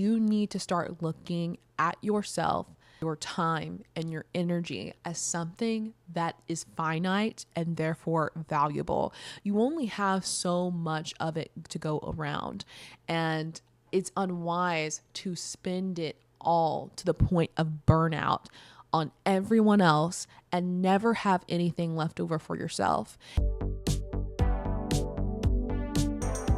You need to start looking at yourself, your time, and your energy as something that is finite and therefore valuable. You only have so much of it to go around, and it's unwise to spend it all to the point of burnout on everyone else and never have anything left over for yourself.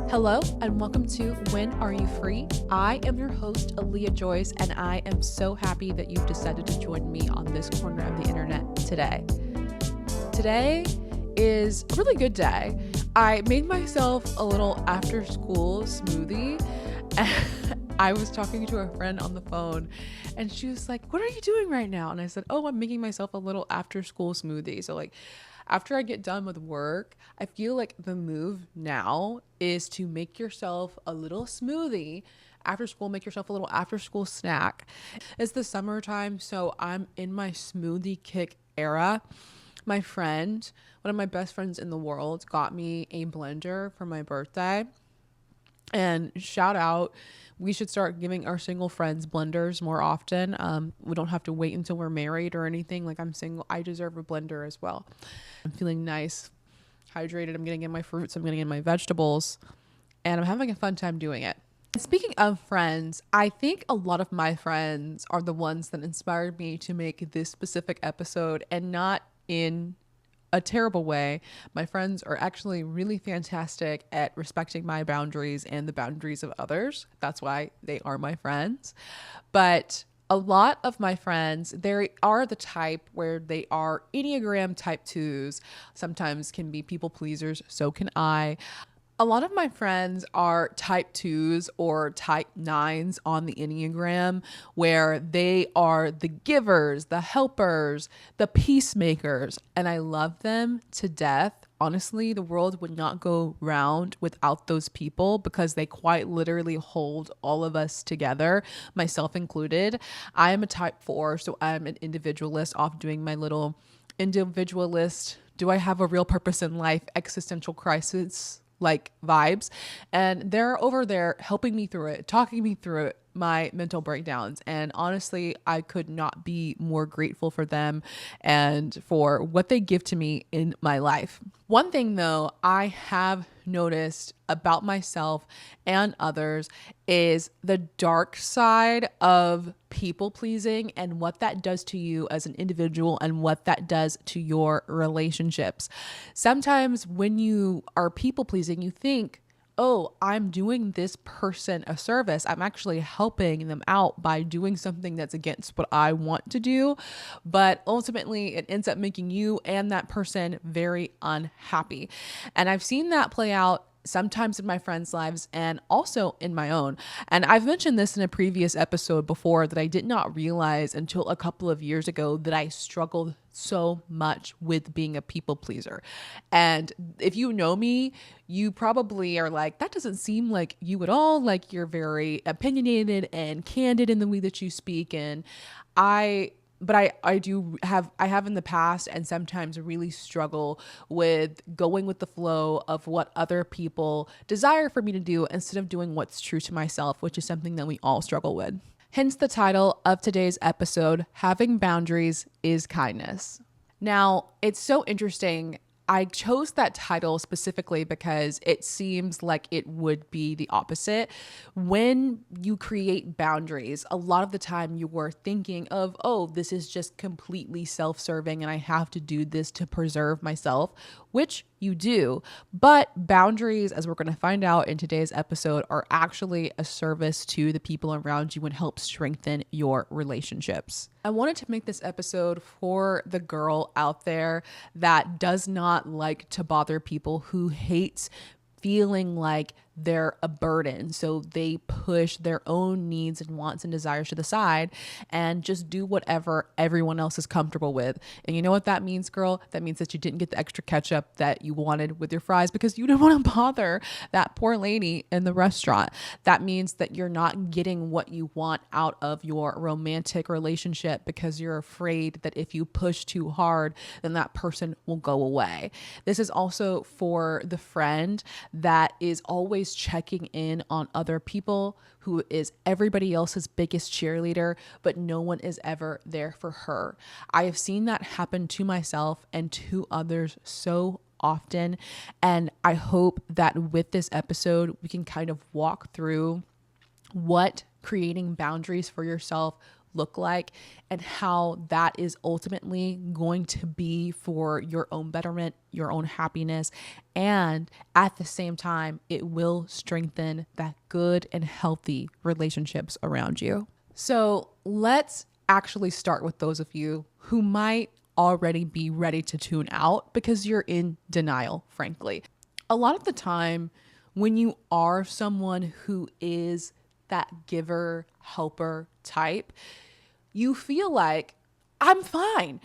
Hello and welcome to When Are You Free? I am your host, Aaliyah Joyce, and I am so happy that you've decided to join me on this corner of the internet today. Today is a really good day. I made myself a little after school smoothie. I was talking to a friend on the phone and she was like, "What are you doing right now?" And I said, "Oh, I'm making myself a little after school smoothie." So after I get done with work, I feel like the move now is to make yourself a little smoothie after school, make yourself a little after school snack. It's the summertime, so I'm in my smoothie kick era. My friend, one of my best friends in the world, got me a blender for my birthday. And shout out, we should start giving our single friends blenders more often. We don't have to wait until we're married or anything. Like, I'm single, I deserve a blender as well. I'm feeling nice, hydrated. I'm getting in my fruits, I'm getting in my vegetables, and I'm having a fun time doing it. Speaking of friends, I think a lot of my friends are the ones that inspired me to make this specific episode, and not in a terrible way. My friends are actually really fantastic at respecting my boundaries and the boundaries of others. That's why they are my friends. But a lot of my friends, they are the type where they are Enneagram type 2s, sometimes can be people pleasers, so can I. A lot of my friends are type 2s or type 9s on the Enneagram, where they are the givers, the helpers, the peacemakers, and I love them to death. Honestly, the world would not go round without those people because they quite literally hold all of us together, myself included. I am a type 4, so I'm an individualist, off doing my little individualist, do I have a real purpose in life, existential crisis vibes, and they're over there helping me through it, talking me through it, my mental breakdowns. And honestly, I could not be more grateful for them and for what they give to me in my life. One thing though I have noticed about myself and others is the dark side of people pleasing and what that does to you as an individual and what that does to your relationships. Sometimes when you are people pleasing, you think, oh, I'm doing this person a service. I'm actually helping them out by doing something that's against what I want to do. But ultimately, it ends up making you and that person very unhappy. And I've seen that play out sometimes in my friends' lives and also in my own. And I've mentioned this in a previous episode before, that I did not realize until a couple of years ago that I struggled so much with being a people pleaser. And if you know me, you probably are like, that doesn't seem like you at all. Like, you're very opinionated and candid in the way that you speak. And I have in the past and sometimes really struggle with going with the flow of what other people desire for me to do instead of doing what's true to myself, which is something that we all struggle with. Hence the title of today's episode, Having Boundaries is Kindness. Now, it's so interesting. I chose that title specifically because it seems like it would be the opposite. When you create boundaries, a lot of the time you are thinking of, oh, this is just completely self-serving and I have to do this to preserve myself, which you do. But boundaries, as we're going to find out in today's episode, are actually a service to the people around you and help strengthen your relationships. I wanted to make this episode for the girl out there that does not like to bother people, who hates feeling like they're a burden. So they push their own needs and wants and desires to the side and just do whatever everyone else is comfortable with. And you know what that means, girl? That means that you didn't get the extra ketchup that you wanted with your fries because you didn't want to bother that poor lady in the restaurant. That means that you're not getting what you want out of your romantic relationship because you're afraid that if you push too hard, then that person will go away. This is also for the friend that is always always checking in on other people, who is everybody else's biggest cheerleader, but no one is ever there for her. I have seen that happen to myself and to others so often. And I hope that with this episode, we can kind of walk through what creating boundaries for yourself look like and how that is ultimately going to be for your own betterment, your own happiness, and at the same time, it will strengthen that good and healthy relationships around you. So let's actually start with those of you who might already be ready to tune out because you're in denial, frankly. A lot of the time, when you are someone who is that giver, helper type, you feel like, I'm fine.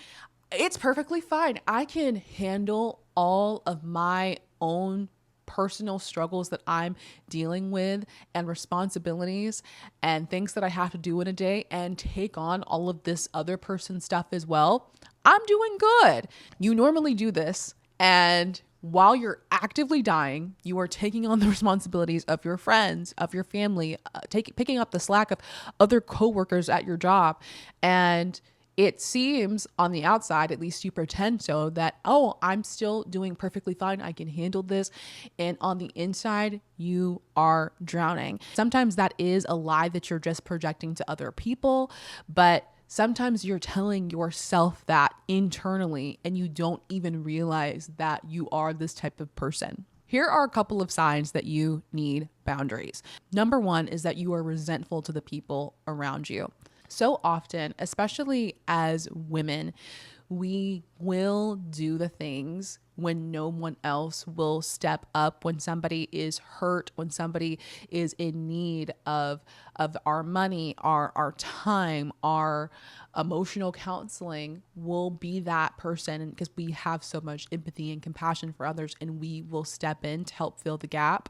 It's perfectly fine. I can handle all of my own personal struggles that I'm dealing with and responsibilities and things that I have to do in a day and take on all of this other person's stuff as well. I'm doing good. You normally do this, and while you're actively dying, you are taking on the responsibilities of your friends, of your family, picking up the slack of other coworkers at your job. And it seems on the outside, at least you pretend so, that, oh, I'm still doing perfectly fine. I can handle this. And on the inside, you are drowning. Sometimes that is a lie that you're just projecting to other people, but sometimes you're telling yourself that internally and you don't even realize that you are this type of person. Here are a couple of signs that you need boundaries. Number one is that you are resentful to the people around you. So often, especially as women, we will do the things when no one else will step up, when somebody is hurt, when somebody is in need of our money, our time, our emotional counseling. We'll be that person because we have so much empathy and compassion for others, and we will step in to help fill the gap.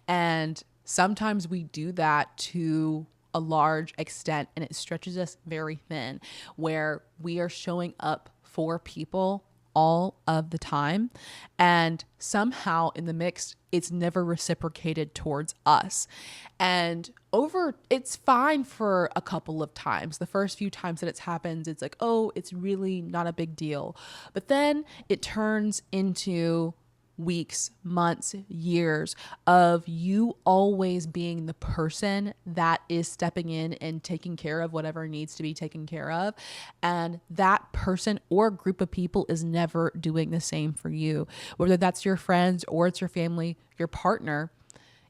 And sometimes we do that to a large extent, and it stretches us very thin, where we are showing up for people all of the time, and somehow in the mix, it's never reciprocated towards us. And it's fine for a couple of times. The first few times that it's happened, it's like, oh, it's really not a big deal. But then it turns into weeks, months, years of you always being the person that is stepping in and taking care of whatever needs to be taken care of. And that person or group of people is never doing the same for you, whether that's your friends or it's your family, your partner.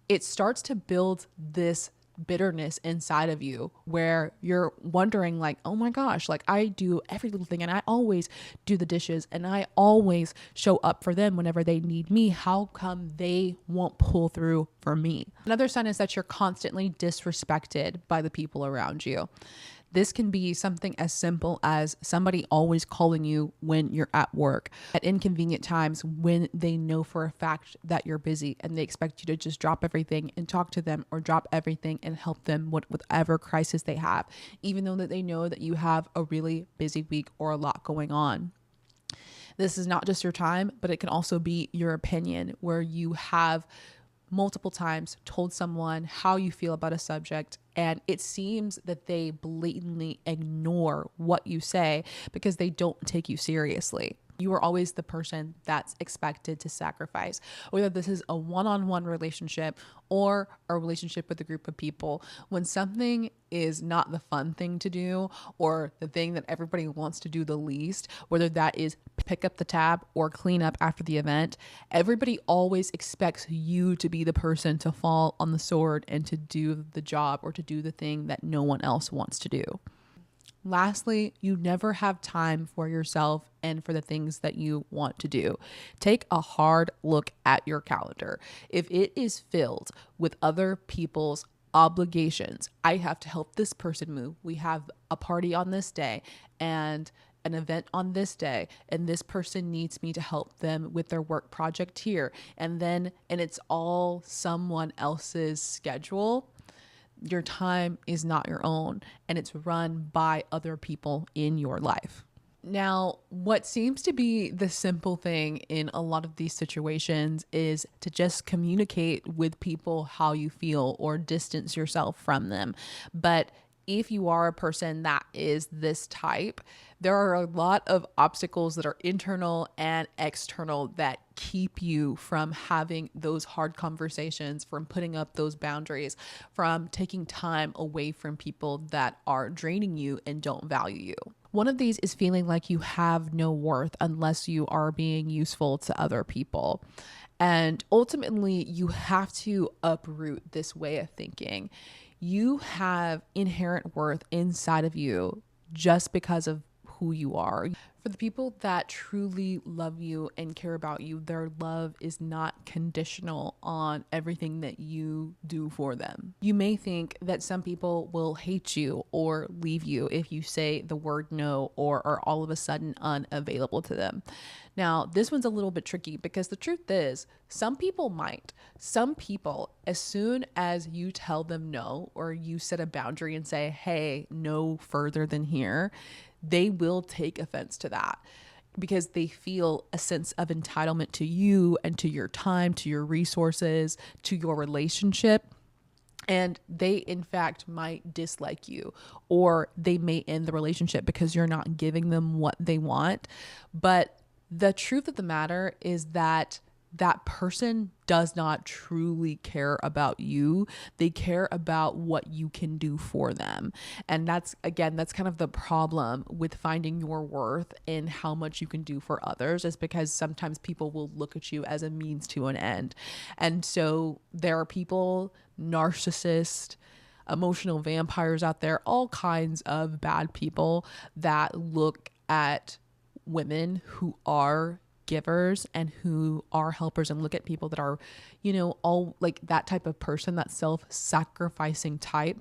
It starts to build this bitterness inside of you where you're wondering like, oh my gosh, like I do every little thing and I always do the dishes and I always show up for them whenever they need me. How come they won't pull through for me? Another sign is that you're constantly disrespected by the people around you. This can be something as simple as somebody always calling you when you're at work at inconvenient times when they know for a fact that you're busy and they expect you to just drop everything and talk to them, or drop everything and help them with whatever crisis they have, even though that they know that you have a really busy week or a lot going on. This is not just your time, but it can also be your opinion, where you have multiple times told someone how you feel about a subject, and it seems that they blatantly ignore what you say because they don't take you seriously. You are always the person that's expected to sacrifice, whether this is a one-on-one relationship or a relationship with a group of people. When something is not the fun thing to do or the thing that everybody wants to do the least, whether that is pick up the tab or clean up after the event, everybody always expects you to be the person to fall on the sword and to do the job or to do the thing that no one else wants to do. Lastly, you never have time for yourself and for the things that you want to do. Take a hard look at your calendar. If it is filled with other people's obligations, I have to help this person move. We have a party on this day and an event on this day, and this person needs me to help them with their work project here. And it's all someone else's schedule. Your time is not your own, and it's run by other people in your life. Now, what seems to be the simple thing in a lot of these situations is to just communicate with people how you feel or distance yourself from them. But if you are a person that is this type, there are a lot of obstacles that are internal and external that keep you from having those hard conversations, from putting up those boundaries, from taking time away from people that are draining you and don't value you. One of these is feeling like you have no worth unless you are being useful to other people. And ultimately, you have to uproot this way of thinking. You have inherent worth inside of you just because of who you are. For the people that truly love you and care about you, their love is not conditional on everything that you do for them. You may think that some people will hate you or leave you if you say the word no or are all of a sudden unavailable to them. Now, this one's a little bit tricky because the truth is, some people might. Some people, as soon as you tell them no or you set a boundary and say, hey, no further than here, they will take offense to that because they feel a sense of entitlement to you and to your time, to your resources, to your relationship. And they, in fact, might dislike you, or they may end the relationship because you're not giving them what they want. But the truth of the matter is that that person does not truly care about you. They care about what you can do for them. And that's kind of the problem with finding your worth in how much you can do for others, is because sometimes people will look at you as a means to an end. And so there are people, narcissists, emotional vampires out there, all kinds of bad people that look at women who are givers and who are helpers and look at people that are, all like that type of person, that self-sacrificing type.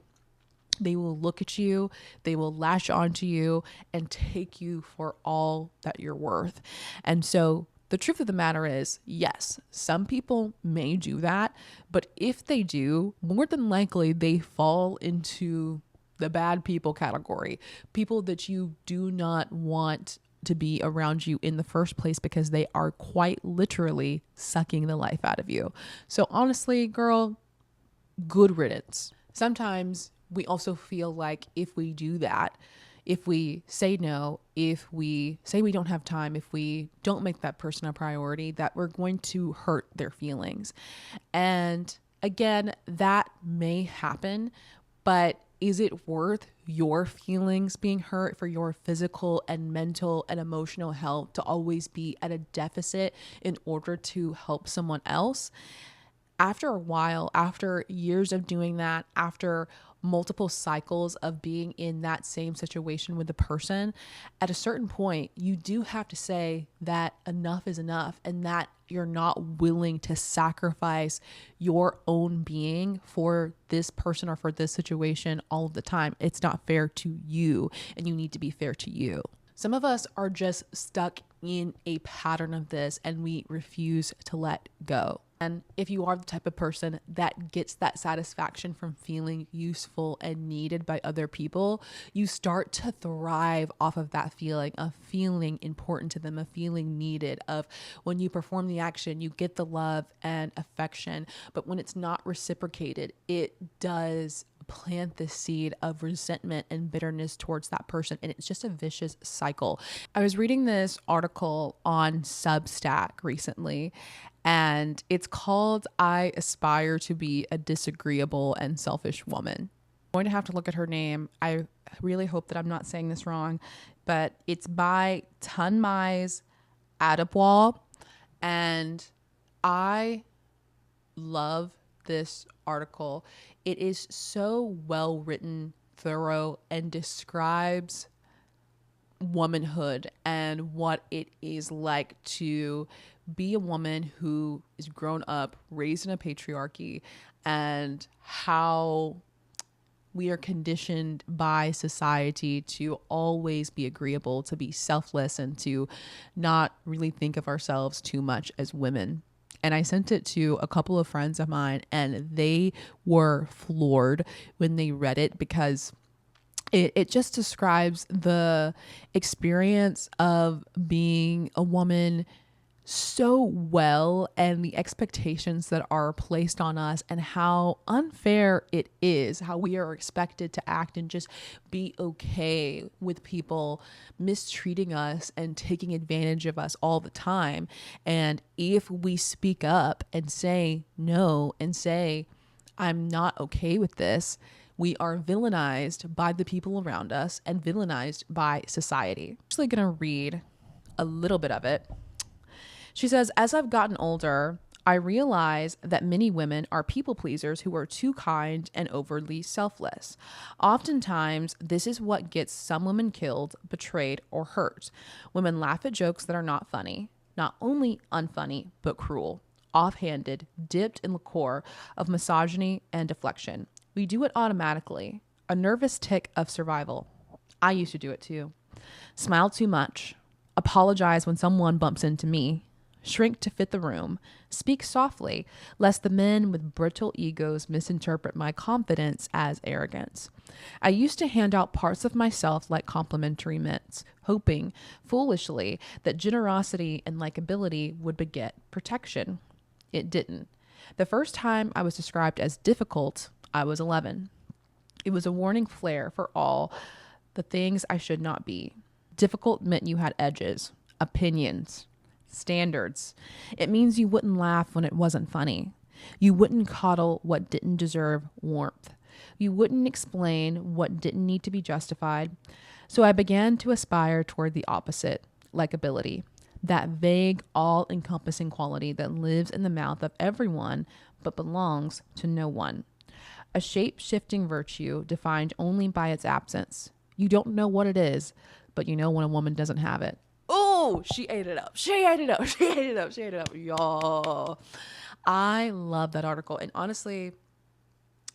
They will look at you, they will lash onto you and take you for all that you're worth. And so the truth of the matter is, yes, some people may do that, but if they do, more than likely they fall into the bad people category, people that you do not want to be around you in the first place because they are quite literally sucking the life out of you. So honestly, girl, good riddance. Sometimes we also feel like if we do that, if we say no, if we say we don't have time, if we don't make that person a priority, that we're going to hurt their feelings. And again, that may happen, but is it worth your feelings being hurt, for your physical and mental and emotional health to always be at a deficit in order to help someone else? After a while, after years of doing that, after multiple cycles of being in that same situation with the person, at a certain point, you do have to say that enough is enough and that you're not willing to sacrifice your own being for this person or for this situation all of the time. It's not fair to you, and you need to be fair to you. Some of us are just stuck in a pattern of this and we refuse to let go. And if you are the type of person that gets that satisfaction from feeling useful and needed by other people, you start to thrive off of that feeling of feeling important to them, of feeling needed, of when you perform the action, you get the love and affection. But when it's not reciprocated, it does plant the seed of resentment and bitterness towards that person. And it's just a vicious cycle. I was reading this article on Substack recently, and it's called "I Aspire to Be a Disagreeable and Selfish Woman." I'm going to have to look at her name. I really hope that I'm not saying this wrong, but it's by Tunmise Adebwal. And I love this article. It is so well written, thorough, and describes womanhood and what it is like to be a woman who is grown up, raised in a patriarchy, and how we are conditioned by society to always be agreeable, to be selfless, and to not really think of ourselves too much as women. And I sent it to a couple of friends of mine, and they were floored when they read it, because It just describes the experience of being a woman so well, and the expectations that are placed on us, and how unfair it is, how we are expected to act and just be okay with people mistreating us and taking advantage of us all the time. And if we speak up and say no and say, I'm not okay with this, we are villainized by the people around us and villainized by society. I'm actually going to read a little bit of it. She says, as I've gotten older, I realize that many women are people pleasers who are too kind and overly selfless. Oftentimes, this is what gets some women killed, betrayed, or hurt. Women laugh at jokes that are not funny, not only unfunny, but cruel, offhanded, dipped in liqueur of misogyny and deflection. We do it automatically, a nervous tick of survival. I used to do it too. Smile too much, apologize when someone bumps into me, shrink to fit the room, speak softly, lest the men with brittle egos misinterpret my confidence as arrogance. I used to hand out parts of myself like complimentary mints, hoping, foolishly, that generosity and likability would beget protection. It didn't. The first time I was described as difficult, I was 11. It was a warning flare for all the things I should not be. Difficult meant you had edges, opinions, standards. It means you wouldn't laugh when it wasn't funny. You wouldn't coddle what didn't deserve warmth. You wouldn't explain what didn't need to be justified. So I began to aspire toward the opposite, likability, that vague, all-encompassing quality that lives in the mouth of everyone but belongs to no one. A shape-shifting virtue defined only by its absence. You don't know what it is, but you know when a woman doesn't have it. Oh, she ate it up. She ate it up. She ate it up. She ate it up. Y'all. I love that article. And honestly,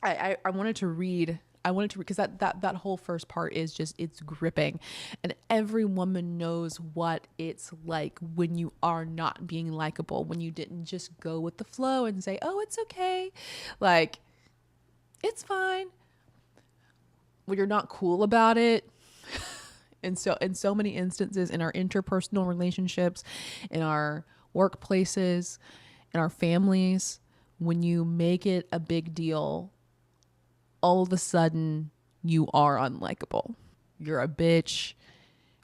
I wanted to read. Because that whole first part is just, it's gripping. And every woman knows what it's like when you are not being likable, when you didn't just go with the flow and say, oh, it's okay. Like, it's fine. When you're not cool about it. And so in so many instances in our interpersonal relationships, in our workplaces, in our families, when you make it a big deal, all of a sudden you are unlikable. You're a bitch.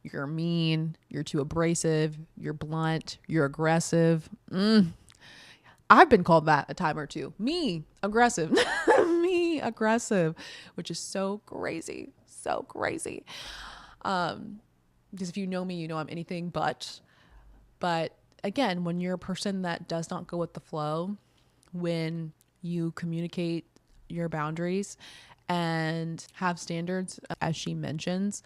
You're mean. You're too abrasive. You're blunt. You're aggressive. I've been called that a time or two. Me, aggressive. Me, aggressive, which is so crazy. So crazy. Because if you know me, you know I'm anything but again, when you're a person that does not go with the flow, when you communicate your boundaries and have standards, as she mentions,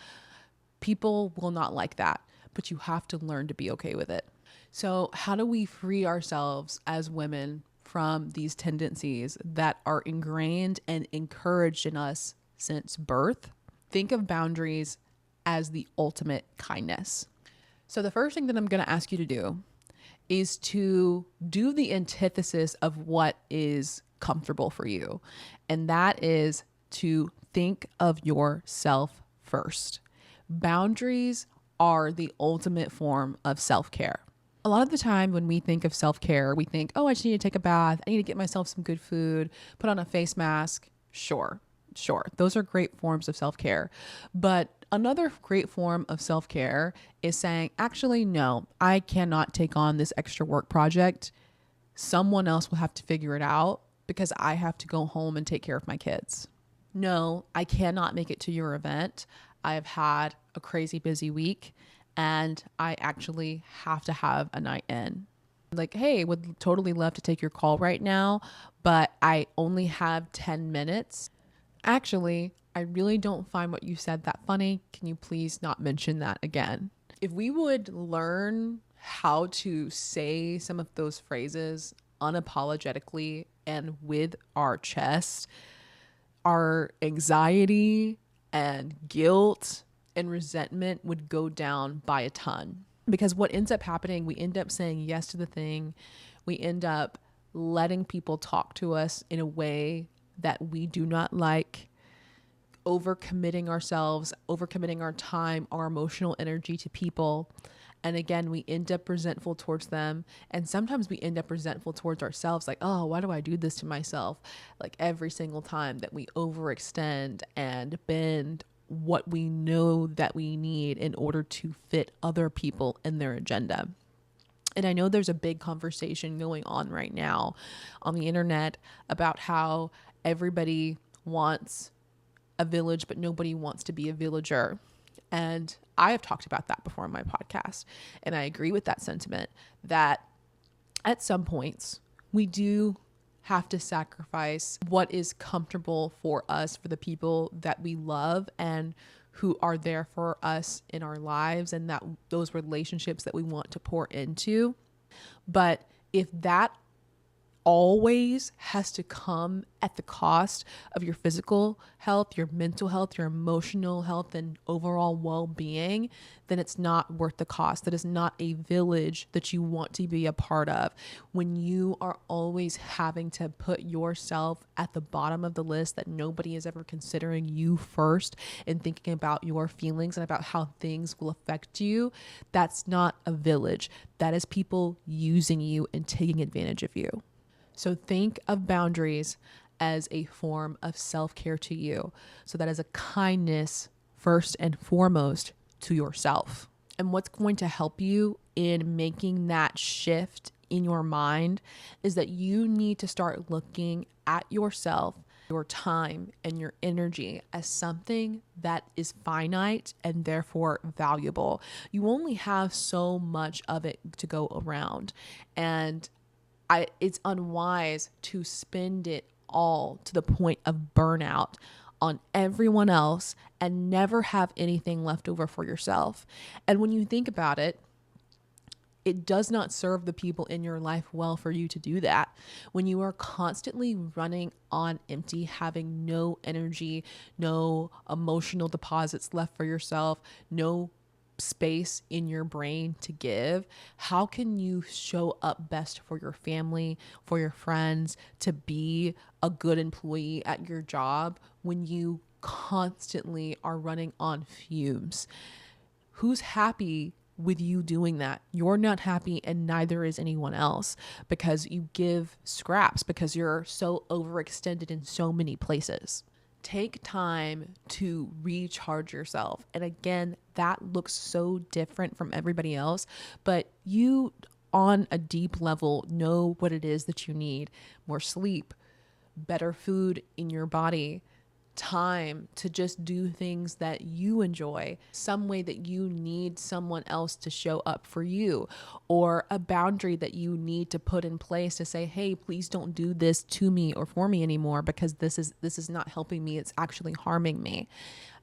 people will not like that, but you have to learn to be okay with it. So how do we free ourselves as women from these tendencies that are ingrained and encouraged in us since birth? Think of boundaries as the ultimate kindness. So the first thing that I'm going to ask you to do is to do the antithesis of what is comfortable for you. And that is to think of yourself first. Boundaries are the ultimate form of self-care. A lot of the time when we think of self-care, we think, oh, I just need to take a bath. I need to get myself some good food, put on a face mask. Sure. Those are great forms of self-care. But another great form of self-care is saying, actually, no, I cannot take on this extra work project. Someone else will have to figure it out because I have to go home and take care of my kids. No, I cannot make it to your event. I've had a crazy busy week and I actually have to have a night in. Like, hey, would totally love to take your call right now, but I only have 10 minutes. Actually, I really don't find what you said that funny. Can you please not mention that again? If we would learn how to say some of those phrases unapologetically and with our chest, our anxiety and guilt and resentment would go down by a ton. Because what ends up happening, we end up saying yes to the thing. We end up letting people talk to us in a way that we do not like. overcommitting ourselves, overcommitting our time, our emotional energy to people. And again, we end up resentful towards them. And sometimes we end up resentful towards ourselves, like, oh, why do I do this to myself? Like every single time that we overextend and bend what we know that we need in order to fit other people in their agenda. And I know there's a big conversation going on right now on the internet about how everybody wants a village, but nobody wants to be a villager. And I have talked about that before in my podcast. And I agree with that sentiment that at some points we do have to sacrifice what is comfortable for us, for the people that we love and who are there for us in our lives, and that those relationships that we want to pour into. But if that always has to come at the cost of your physical health, your mental health, your emotional health, and overall well-being, then it's not worth the cost. That is not a village that you want to be a part of. When you are always having to put yourself at the bottom of the list, that nobody is ever considering you first and thinking about your feelings and about how things will affect you, that's not a village. That is people using you and taking advantage of you. So think of boundaries as a form of self-care to you. So that is a kindness first and foremost to yourself. And what's going to help you in making that shift in your mind is that you need to start looking at yourself, your time, and your energy as something that is finite and therefore valuable. You only have so much of it to go around. And it's unwise to spend it all to the point of burnout on everyone else and never have anything left over for yourself. And when you think about it, it does not serve the people in your life well for you to do that. When you are constantly running on empty, having no energy, no emotional deposits left for yourself, no space in your brain to give, how can you show up best for your family, for your friends, to be a good employee at your job when you constantly are running on fumes? Who's happy with you doing that? You're not happy, and neither is anyone else, because you give scraps, because you're so overextended in so many places. Take time to recharge yourself. And again, that looks so different from everybody else, but you on a deep level know what it is that you need. More sleep, better food in your body, time to just do things that you enjoy, some way that you need someone else to show up for you, or a boundary that you need to put in place to say, hey, please don't do this to me or for me anymore, because this is not helping me. It's actually harming me.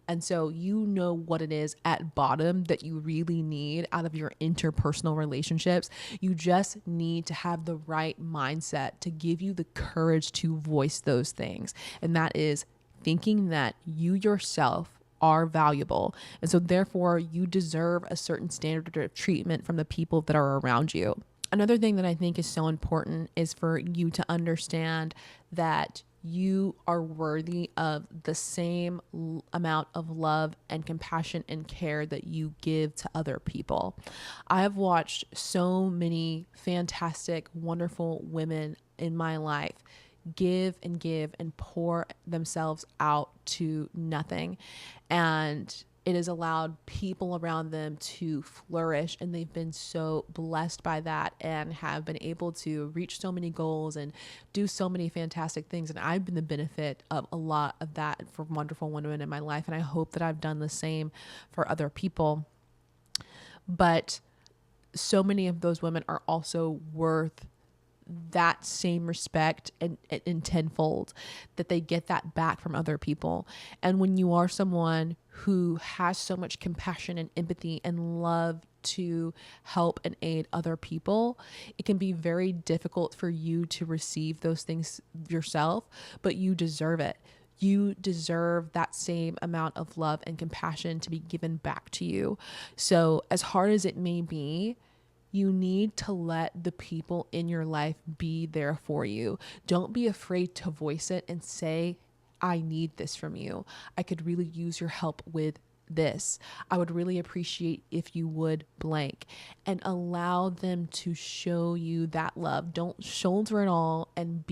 And so you know what it is at bottom that you really need out of your interpersonal relationships. You just need to have the right mindset to give you the courage to voice those things. And that is thinking that you yourself are valuable. And so therefore you deserve a certain standard of treatment from the people that are around you. Another thing that I think is so important is for you to understand that you are worthy of the same amount of love and compassion and care that you give to other people. I have watched so many fantastic, wonderful women in my life give and pour themselves out to nothing. And it has allowed people around them to flourish, and they've been so blessed by that and have been able to reach so many goals and do so many fantastic things. And I've been the benefit of a lot of that for wonderful women in my life. And I hope that I've done the same for other people. But so many of those women are also worth that same respect and tenfold, that they get that back from other people. And when you are someone who has so much compassion and empathy and love to help and aid other people, it can be very difficult for you to receive those things yourself, but you deserve it. You deserve that same amount of love and compassion to be given back to you. So as hard as it may be, you need to let the people in your life be there for you. Don't be afraid to voice it and say, I need this from you. I could really use your help with this. I would really appreciate if you would blank, and allow them to show you that love. Don't shoulder it all and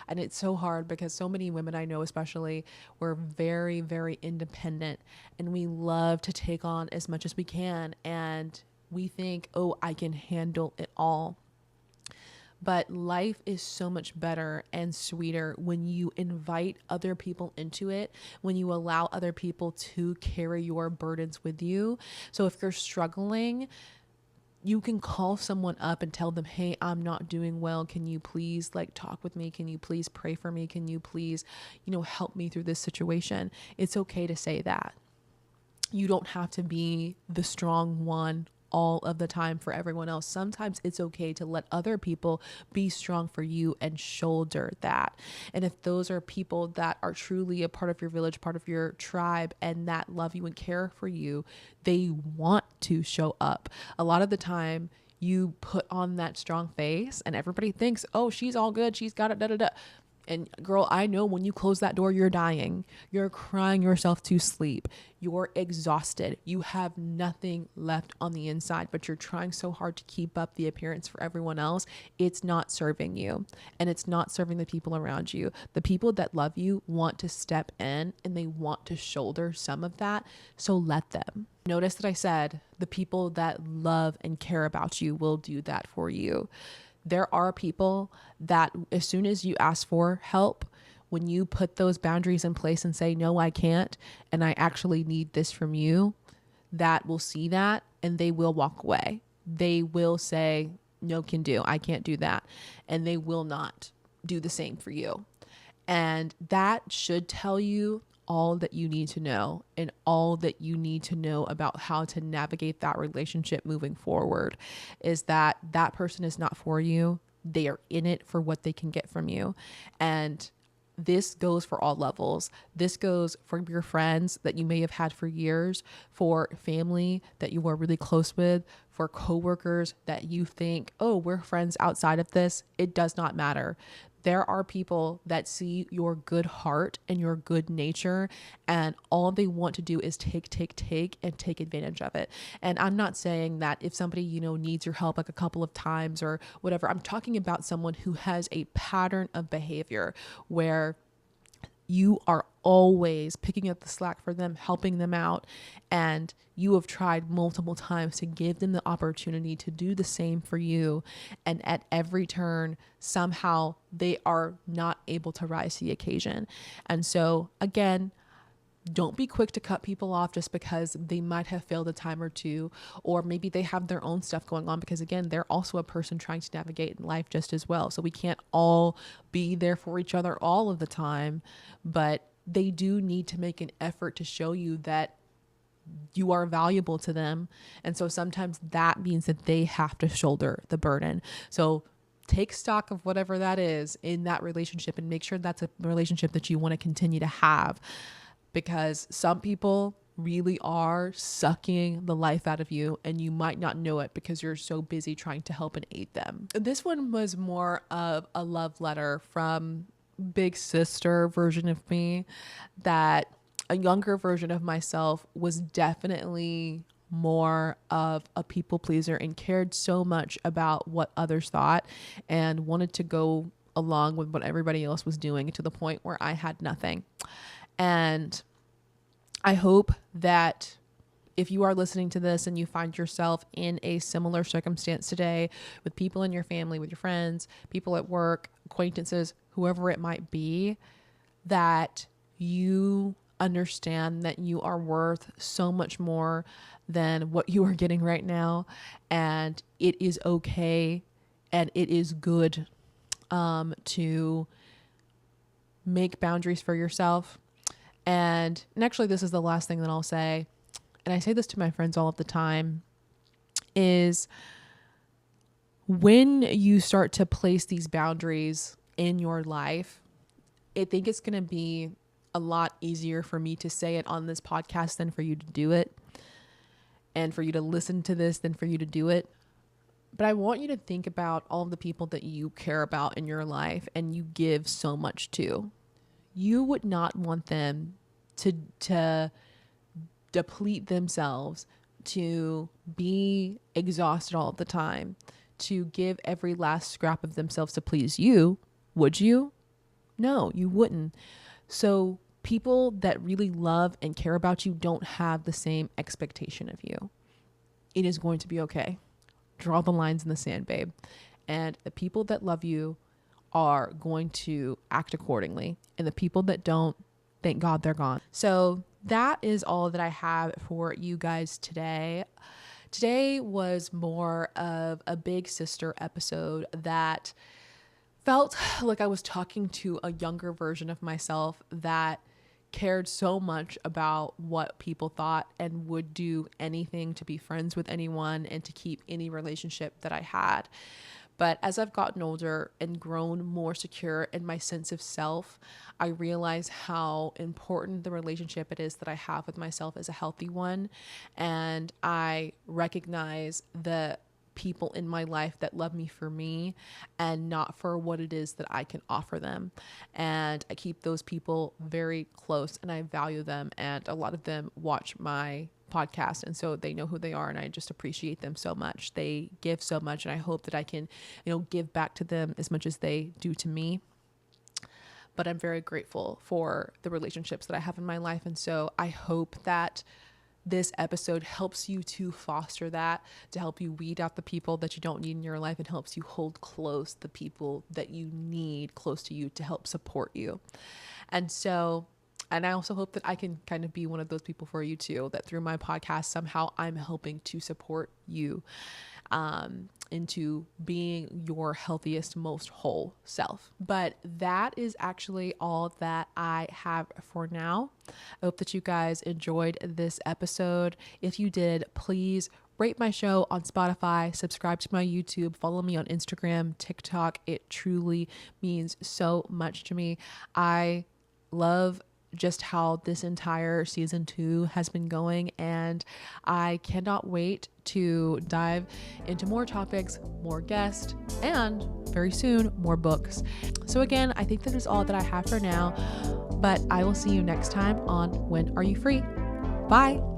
it's so hard because so many women I know, especially, we're very, very independent and we love to take on as much as we can. And we think, oh, I can handle it all. But life is so much better and sweeter when you invite other people into it, when you allow other people to carry your burdens with you. So if you're struggling, you can call someone up and tell them, hey, I'm not doing well. Can you please talk with me? Can you please pray for me? Can you please, help me through this situation? It's okay to say that. You don't have to be the strong one all of the time for everyone else. Sometimes it's okay to let other people be strong for you and shoulder that. And if those are people that are truly a part of your village, part of your tribe, and that love you and care for you, they want to show up. A lot of the time you put on that strong face and everybody thinks, oh, she's all good, she's got it, da da da. And girl, I know when you close that door, you're dying. You're crying yourself to sleep. You're exhausted. You have nothing left on the inside, but you're trying so hard to keep up the appearance for everyone else. It's not serving you, and it's not serving the people around you. The people that love you want to step in and they want to shoulder some of that. So let them. Notice that I said the people that love and care about you will do that for you. There are people that as soon as you ask for help, when you put those boundaries in place and say, no, I can't, and I actually need this from you, that will see that and they will walk away. They will say, no can do, I can't do that. And they will not do the same for you. And that should tell you all that you need to know and all that you need to know about how to navigate that relationship moving forward, is that that person is not for you. They are in it for what they can get from you. And this goes for all levels. This goes for your friends that you may have had for years, for family that you are really close with, for coworkers that you think, oh, we're friends outside of this. It does not matter. There are people that see your good heart and your good nature, and all they want to do is take and take advantage of it. And I'm not saying that if somebody, needs your help a couple of times or whatever, I'm talking about someone who has a pattern of behavior where you are always picking up the slack for them, helping them out, and you have tried multiple times to give them the opportunity to do the same for you. And at every turn, somehow they are not able to rise to the occasion. And so again, don't be quick to cut people off just because they might have failed a time or two, or maybe they have their own stuff going on, because again, they're also a person trying to navigate in life just as well. So we can't all be there for each other all of the time, but they do need to make an effort to show you that you are valuable to them. And so sometimes that means that they have to shoulder the burden. So take stock of whatever that is in that relationship and make sure that's a relationship that you want to continue to have. Because some people really are sucking the life out of you and you might not know it because you're so busy trying to help and aid them. This one was more of a love letter from big sister version of me, that a younger version of myself was definitely more of a people pleaser and cared so much about what others thought and wanted to go along with what everybody else was doing to the point where I had nothing. And I hope that if you are listening to this and you find yourself in a similar circumstance today with people in your family, with your friends, people at work, acquaintances, whoever it might be, that you understand that you are worth so much more than what you are getting right now. And it is okay and it is good to make boundaries for yourself. And actually, this is the last thing that I'll say, and I say this to my friends all of the time, is when you start to place these boundaries in your life, I think it's going to be a lot easier for me to say it on this podcast than for you to do it, and for you to listen to this than for you to do it. But I want you to think about all of the people that you care about in your life and you give so much to. you would not want them to deplete themselves, to be exhausted all the time, to give every last scrap of themselves to please you, would you? No, you wouldn't. So people that really love and care about you don't have the same expectation of you. It is going to be okay. Draw the lines in the sand, babe. And the people that love you are going to act accordingly. And the people that don't, thank God they're gone. So that is all that I have for you guys today. Today was more of a big sister episode that felt like I was talking to a younger version of myself that cared so much about what people thought and would do anything to be friends with anyone and to keep any relationship that I had. But as I've gotten older and grown more secure in my sense of self, I realize how important the relationship it is that I have with myself is a healthy one. And I recognize the people in my life that love me for me and not for what it is that I can offer them. And I keep those people very close and I value them. And a lot of them watch my podcast, and so they know who they are, and I just appreciate them so much. They give so much, and I hope that I can, give back to them as much as they do to me. But I'm very grateful for the relationships that I have in my life, and so I hope that this episode helps you to foster that, to help you weed out the people that you don't need in your life, and helps you hold close the people that you need close to you to help support you. And I also hope that I can kind of be one of those people for you too, that through my podcast, somehow I'm helping to support you into being your healthiest, most whole self. But that is actually all that I have for now. I hope that you guys enjoyed this episode. If you did, please rate my show on Spotify, subscribe to my YouTube, follow me on Instagram, TikTok. It truly means so much to me. I love just how this entire season 2 has been going, and I cannot wait to dive into more topics, more guests, and very soon more books. So again, I think that is all that I have for now, but I will see you next time on When Are You Free? Bye.